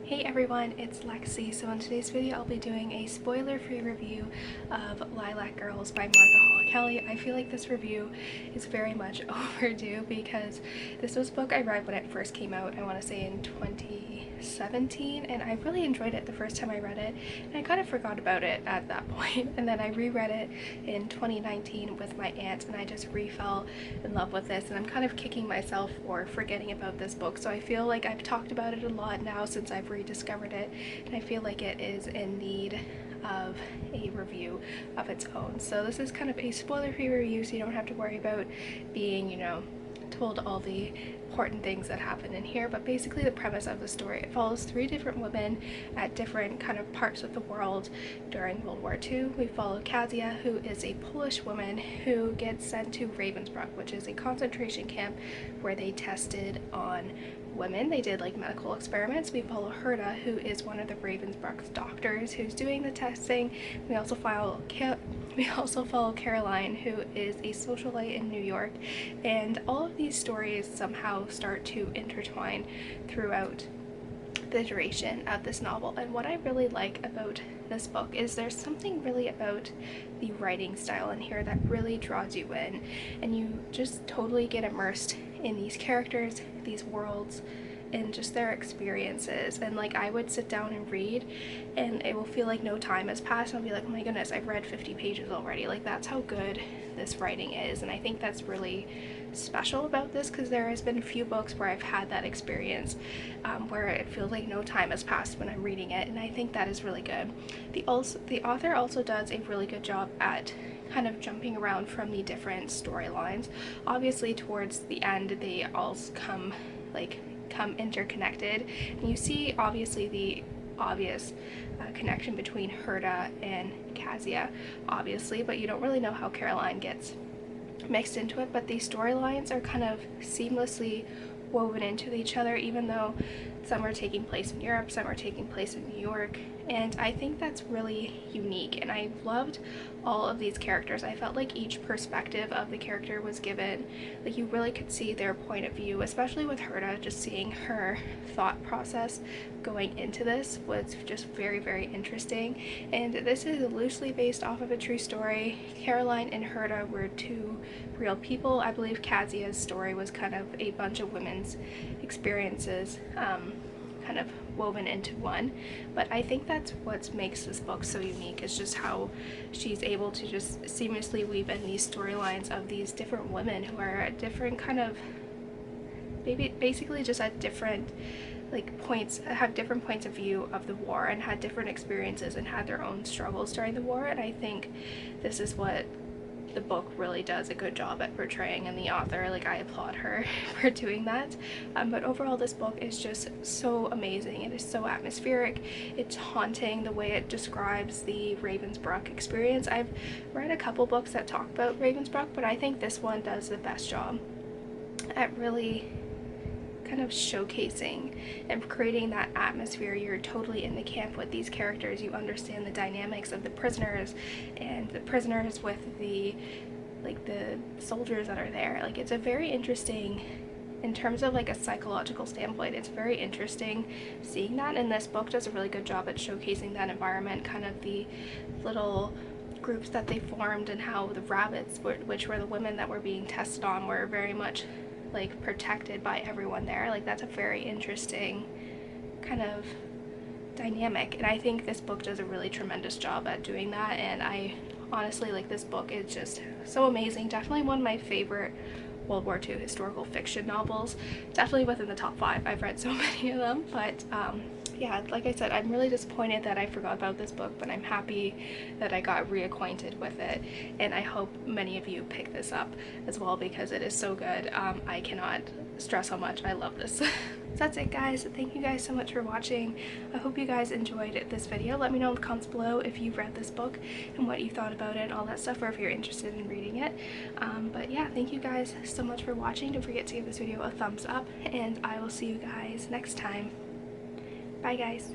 Hey everyone, it's Lexie. So in today's video I'll be doing a spoiler-free review of Lilac Girls by Martha Hall Kelly. I feel like this review is very much overdue because this was a book I read when it first came out, I want to say in 2017, and I really enjoyed it the first time I read it, and I kind of forgot about it at that point, and then I reread it in 2019 with my aunt, and I just re-fell in love with this, and I'm kind of kicking myself for forgetting about this book. So I feel like I've talked about it a lot now since I've rediscovered it, and I feel like it is in need of a review of its own. So this is kind of a spoiler-free review, so you don't have to worry about being, told all the important things that happen in here. But basically the premise of the story, it follows three different women at different kind of parts of the world during World War II. We follow Kazia, who is a Polish woman who gets sent to Ravensbrück, which is a concentration camp where they tested on women. They did like medical experiments. We follow Herta, who is one of the Ravensbrück's doctors who's doing the testing. We also follow Caroline, who is a socialite in New York, and all of these stories somehow start to intertwine throughout the duration of this novel. And what I really like about this book is there's something really about the writing style in here that really draws you in, and you just totally get immersed in these characters, these worlds, and just their experiences. And like, I would sit down and read and it will feel like no time has passed. I'll be like, oh my goodness, I've read 50 pages already. Like, that's how good this writing is, and I think that's really special about this, because there has been a few books where I've had that experience where it feels like no time has passed when I'm reading it, and I think that is really good. The author also does a really good job at kind of jumping around from the different storylines. Obviously towards the end they all come interconnected, and you see obviously the obvious connection between Herta and Kazia, obviously, but you don't really know how Caroline gets mixed into it. But these storylines are kind of seamlessly woven into each other, even though some are taking place in Europe, some are taking place in New York, and I think that's really unique. And I loved all of these characters. I felt like each perspective of the character was given, like you really could see their point of view, especially with Herta. Just seeing her thought process going into this was just very, very interesting. And this is loosely based off of a true story. Caroline and Herta were two real people. I believe Kazia's story was kind of a bunch of women's experiences kind of woven into one, but I think that's what makes this book so unique, is just how she's able to just seamlessly weave in these storylines of these different women who are at different kind of, basically just at different points, have different points of view of the war, and had different experiences and had their own struggles during the war. And I think this is what the book really does a good job at portraying, and the author, I applaud her for doing that. But overall this book is just so amazing. It is so atmospheric, it's haunting the way it describes the Ravensbrück experience. I've read a couple books that talk about Ravensbrück, but I think this one does the best job at really kind of showcasing and creating that atmosphere. You're totally in the camp with these characters. You understand the dynamics of the prisoners, and the prisoners with the soldiers that are there. It's a very interesting, in terms of a psychological standpoint, it's very interesting seeing that, and this book does a really good job at showcasing that environment, kind of the little groups that they formed, and how the rabbits, which were the women that were being tested on, were very much protected by everyone there. That's a very interesting kind of dynamic, and I think this book does a really tremendous job at doing that. And I honestly, this book is just so amazing. Definitely one of my favorite World War II historical fiction novels, definitely within the top 5. I've read so many of them, but yeah, like I said, I'm really disappointed that I forgot about this book, but I'm happy that I got reacquainted with it, and I hope many of you pick this up as well, because it is so good. I cannot stress how much I love this. So that's it, guys. Thank you guys so much for watching. I hope you guys enjoyed this video. Let me know in the comments below if you've read this book and what you thought about it and all that stuff, or if you're interested in reading it. But yeah, thank you guys so much for watching. Don't forget to give this video a thumbs up, and I will see you guys next time. Bye, guys.